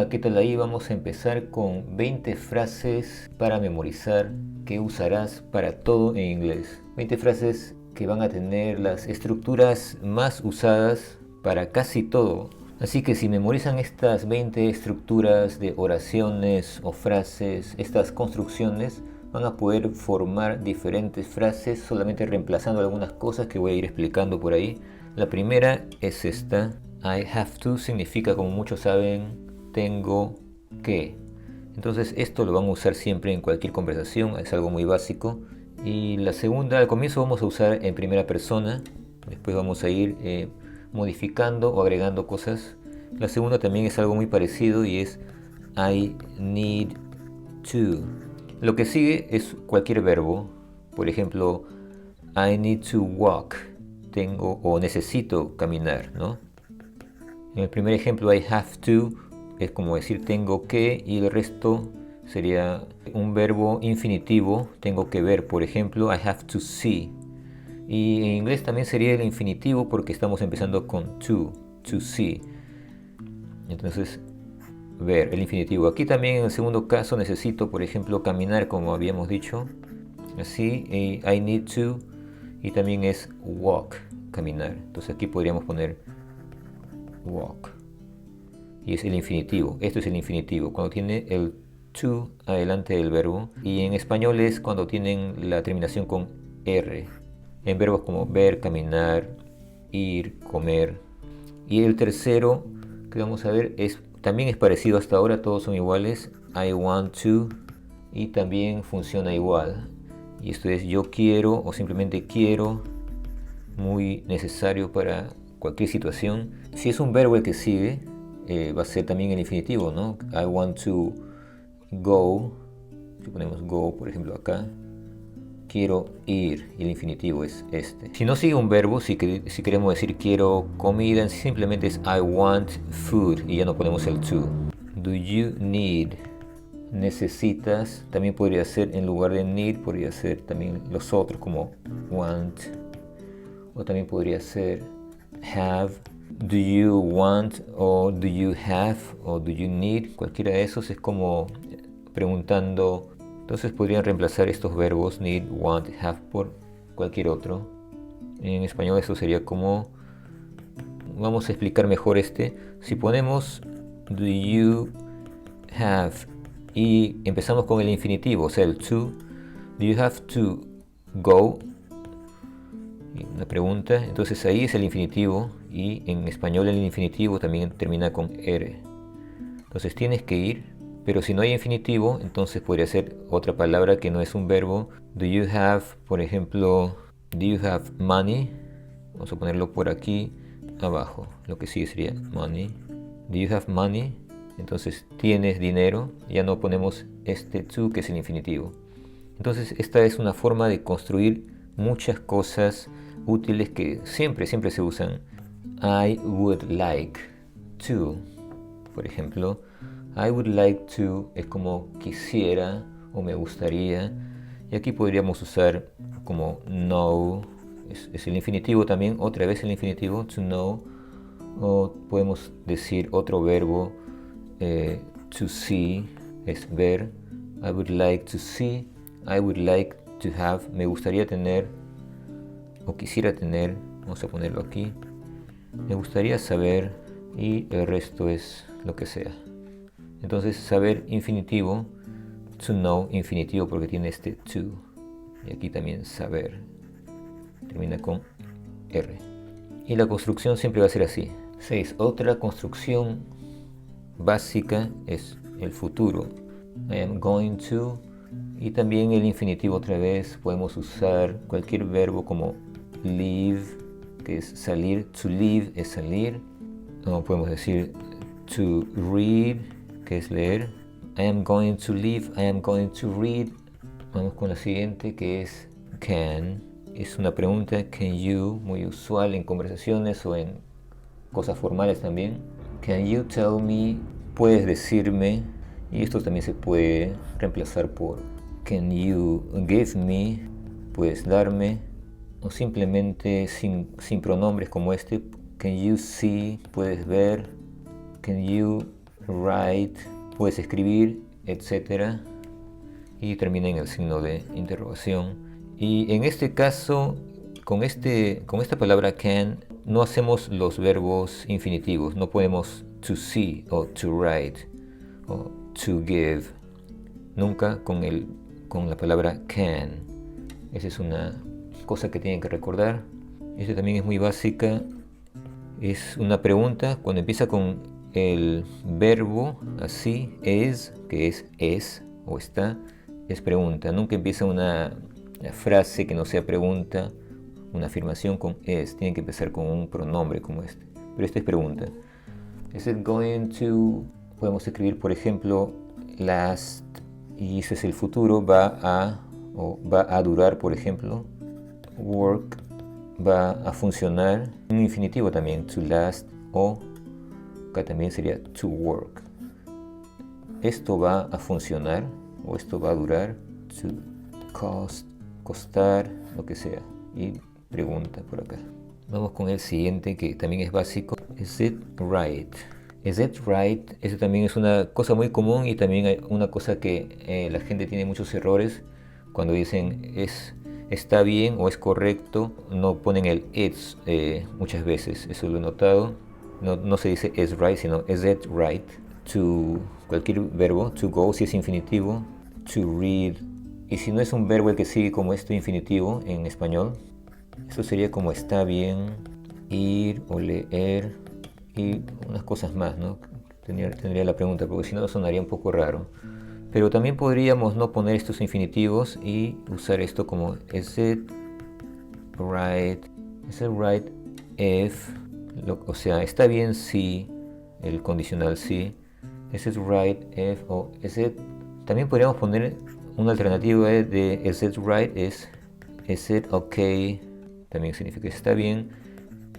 Hola, ¿qué tal ahí? Vamos a empezar con 20 frases para memorizar que usarás para todo en inglés. 20 frases que van a tener las estructuras más usadas para casi todo. Así que si memorizan estas 20 estructuras de oraciones o frases, estas construcciones, van a poder formar diferentes frases solamente reemplazando algunas cosas que voy a ir explicando por ahí. La primera es esta. I have to significa, como muchos saben, tengo que. Entonces esto lo van a usar siempre en cualquier conversación, es algo muy básico. Y la segunda, al comienzo vamos a usar en primera persona, después vamos a ir modificando o agregando cosas. La segunda también es algo muy parecido y es I need to. Lo que sigue es cualquier verbo, por ejemplo, I need to walk, tengo o necesito caminar, ¿no? En el primer ejemplo, I have to es como decir tengo que, y el resto sería un verbo infinitivo, tengo que ver, por ejemplo, I have to see. Y en inglés también sería el infinitivo porque estamos empezando con to see. Entonces, ver, el infinitivo. Aquí también en el segundo caso necesito, por ejemplo, caminar, como habíamos dicho. Así, I need to, y también es walk, caminar. Entonces aquí podríamos poner walk. Y es el infinitivo. Esto es el infinitivo, cuando tiene el to adelante del verbo. Y en español es cuando tienen la terminación con R. En verbos como ver, caminar, ir, comer. Y el tercero que vamos a ver también es parecido hasta ahora, todos son iguales. I want to, y también funciona igual. Y esto es yo quiero o simplemente quiero, muy necesario para cualquier situación. Si es un verbo el que sigue, va a ser también el infinitivo, ¿no? I want to go. Si ponemos go, por ejemplo, acá, quiero ir, y el infinitivo es este. Si no sigue un verbo, si queremos decir quiero comida, simplemente es I want food y ya no ponemos el to. Do you need? Necesitas. También podría ser, en lugar de need, podría ser también los otros como want, o también podría ser have. Do you want, o do you have, o do you need. Cualquiera de esos es como preguntando. Entonces podrían reemplazar estos verbos need, want, have por cualquier otro. En español eso sería como, vamos a explicar mejor este. Si ponemos do you have y empezamos con el infinitivo, o sea el to, do you have to go, una pregunta, entonces ahí es el infinitivo, y en español el infinitivo también termina con R. Entonces tienes que ir, pero si no hay infinitivo, entonces podría ser otra palabra que no es un verbo. Do you have, por ejemplo, do you have money? Vamos a ponerlo por aquí abajo, lo que sigue sería money. Do you have money? Entonces tienes dinero, ya no ponemos este to que es el infinitivo. Entonces esta es una forma de construir muchas cosas útiles que siempre se usan. I would like to, por ejemplo, I would like to es como quisiera o me gustaría, y aquí podríamos usar como know, es el infinitivo también, otra vez el infinitivo, to know, o podemos decir otro verbo, to see, es ver. I would like to see, I would like to have, me gustaría tener o quisiera tener, vamos a ponerlo aquí, me gustaría saber, y el resto es lo que sea. Entonces saber infinitivo, to know infinitivo porque tiene este to, y aquí también saber, termina con R. Y la construcción siempre va a ser así. 6. Otra construcción básica es el futuro. I am going to, y también el infinitivo otra vez. Podemos usar cualquier verbo como leave, que es salir. To leave es salir. O podemos decir to read, que es leer. I am going to leave, I am going to read. Vamos con la siguiente, que es can. Es una pregunta, can you, muy usual en conversaciones o en cosas formales también. Can you tell me, puedes decirme, y esto también se puede reemplazar por can you give me, puedes darme, o simplemente sin pronombres como este, can you see, puedes ver, can you write, puedes escribir, etcétera, y termina en el signo de interrogación. Y en este caso, con esta palabra can, no hacemos los verbos infinitivos. No podemos to see o to write o to give. Nunca con la palabra can. Esa es una cosa que tienen que recordar. Esta también es muy básica. Es una pregunta. Cuando empieza con el verbo así, es, que es o está, es pregunta. Nunca empieza una frase que no sea pregunta, una afirmación con es. Tiene que empezar con un pronombre como este. Pero esta es pregunta. Is it going to? Podemos escribir, por ejemplo, last, y ese es el futuro, va a durar, por ejemplo. Work, va a funcionar. Un infinitivo también, to last, o acá también sería to work. Esto va a funcionar, o esto va a durar, to cost, costar, lo que sea. Y pregunta por acá. Vamos con el siguiente, que también es básico. Is it right? Is it right? Eso también es una cosa muy común, y también hay una cosa que la gente tiene muchos errores cuando dicen está bien o es correcto. No ponen el it's muchas veces. Eso lo he notado. No se dice is right, sino is it right. To cualquier verbo, to go si es infinitivo, to read. Y si no es un verbo el que sigue como este infinitivo en español, eso sería como está bien, ir o leer y unas cosas más, ¿no? Tendría la pregunta, porque si no sonaría un poco raro. Pero también podríamos no poner estos infinitivos y usar esto como is it right? Is it right if? O sea, está bien si, el condicional si. Is it right if? O is it. También podríamos poner una alternativa de is it right is it okay? También significa está bien.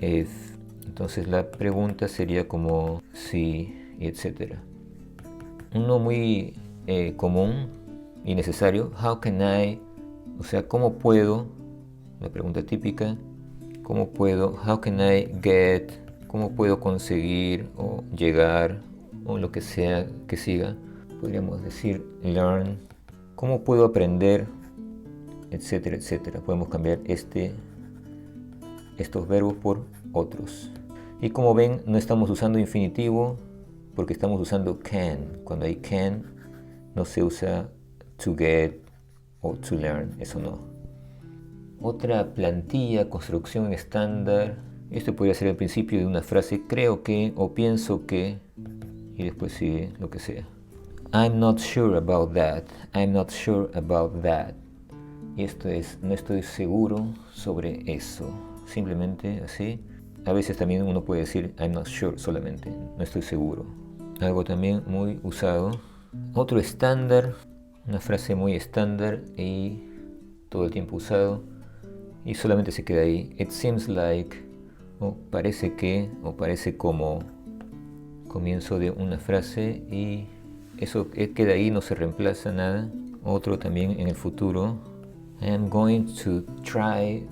If. Entonces la pregunta sería como si, etcétera. Uno muy común y necesario, how can I, o sea, ¿cómo puedo? La pregunta típica, ¿cómo puedo? How can I get? ¿Cómo puedo conseguir o llegar o lo que sea que siga? Podríamos decir learn. ¿Cómo puedo aprender? Etcétera, etcétera. Podemos cambiar estos verbos por otros. Y como ven, no estamos usando infinitivo porque estamos usando can. Cuando hay can, no se usa to get o to learn, eso no. Otra plantilla, construcción estándar. Esto podría ser el principio de una frase, creo que o pienso que, y después sigue lo que sea. I'm not sure about that. I'm not sure about that. Y esto es, no estoy seguro sobre eso. Simplemente así. A veces también uno puede decir I'm not sure solamente, no estoy seguro. Algo también muy usado. Otro estándar, una frase muy estándar y todo el tiempo usado. Y solamente se queda ahí. It seems like, o parece que, o parece como comienzo de una frase, y eso queda ahí, no se reemplaza nada. Otro también en el futuro. I am going to try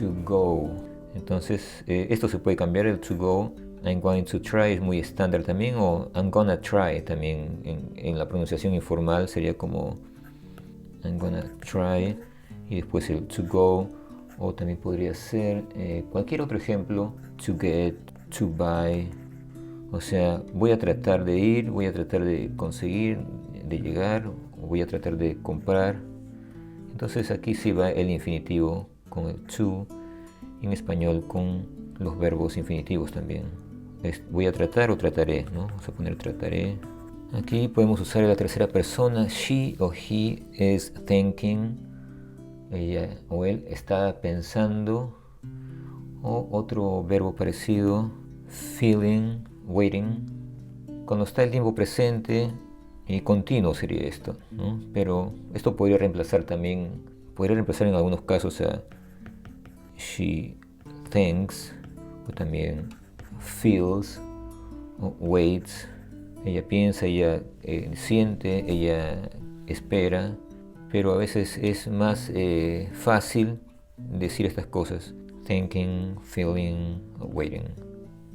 to go. Entonces esto se puede cambiar, el to go. I'm going to try es muy estándar también, o I'm gonna try también en la pronunciación informal sería como I'm gonna try, y después el to go. O también podría ser cualquier otro ejemplo, to get, to buy. O sea, voy a tratar de ir, voy a tratar de conseguir, de llegar, o voy a tratar de comprar. Entonces aquí sí va el infinitivo con el to, y en español con los verbos infinitivos también. Voy a tratar o trataré, ¿no? Vamos a poner trataré. Aquí podemos usar la tercera persona, she o he is thinking. Ella o él está pensando. O otro verbo parecido, feeling, waiting. Cuando está el tiempo presente y continuo sería esto, ¿no? Pero esto podría reemplazar en algunos casos a she thinks, o también feels o waits. Ella piensa, ella siente, ella espera. Pero a veces es más fácil decir estas cosas. Thinking, feeling, waiting.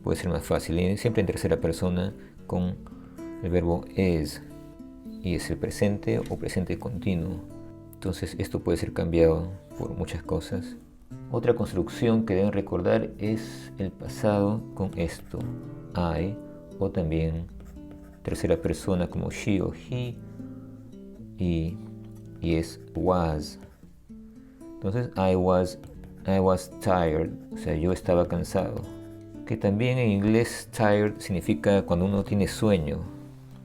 Puede ser más fácil. Y siempre en tercera persona con el verbo is y es el presente o presente continuo. Entonces esto puede ser cambiado por muchas cosas. Otra construcción que deben recordar es el pasado con esto, I, o también tercera persona como she o he, y es was. Entonces I was tired, o sea, yo estaba cansado. Que también en inglés tired significa cuando uno tiene sueño,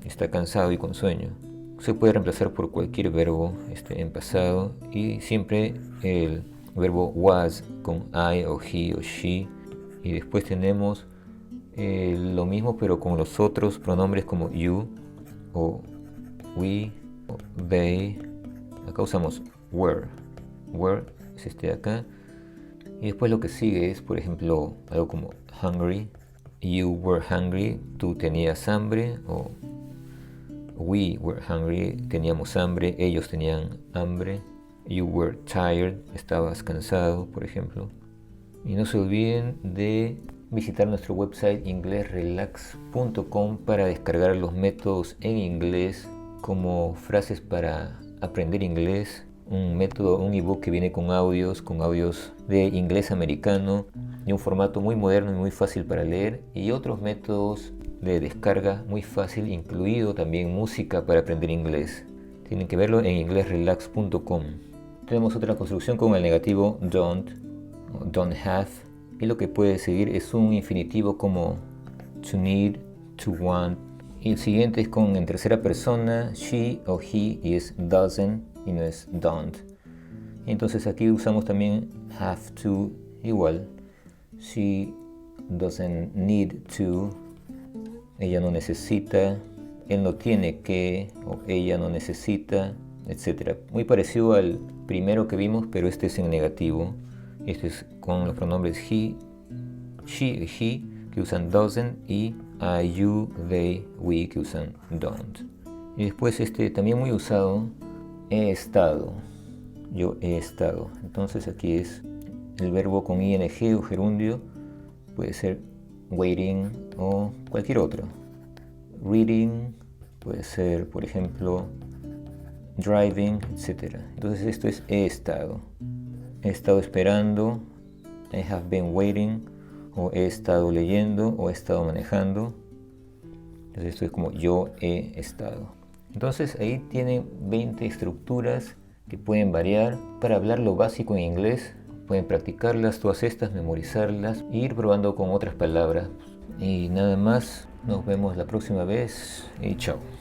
está cansado y con sueño. Se puede reemplazar por cualquier verbo en pasado y siempre el verbo was con I o he o she. Y después tenemos lo mismo pero con los otros pronombres como you o we o they. Acá usamos were. Were es este de acá. Y después lo que sigue es, por ejemplo, algo como hungry. You were hungry, tú tenías hambre. O we were hungry, teníamos hambre, ellos tenían hambre. You were tired, estabas cansado, por ejemplo. Y no se olviden de visitar nuestro website inglesrelax.com para descargar los métodos en inglés como frases para aprender inglés. Un método, un ebook que viene con audios de inglés americano y un formato muy moderno y muy fácil para leer, y otros métodos de descarga muy fácil, incluido también música para aprender inglés. Tienen que verlo en inglesrelax.com. Tenemos otra construcción con el negativo don't have, y lo que puede seguir es un infinitivo como to need, to want, y el siguiente es en tercera persona, she o he, y es doesn't y no es don't. Y entonces aquí usamos también have to, igual. She doesn't need to, ella no necesita, él no tiene que, o ella no necesita, etc. Muy parecido al primero que vimos, pero este es en negativo. Este es con los pronombres he, she, he, que usan doesn't, y I, you, they, we, que usan don't. Y después también muy usado, he estado, yo he estado. Entonces aquí es el verbo con ing o gerundio, puede ser waiting o cualquier otro. Reading, puede ser por ejemplo driving, etc. Entonces esto es he estado esperando, I have been waiting, o he estado leyendo, o he estado manejando. Entonces esto es como yo he estado. Entonces ahí tienen 20 estructuras que pueden variar para hablar lo básico en inglés. Pueden practicarlas, todas estas, memorizarlas e ir probando con otras palabras. Y nada más, nos vemos la próxima vez y chao.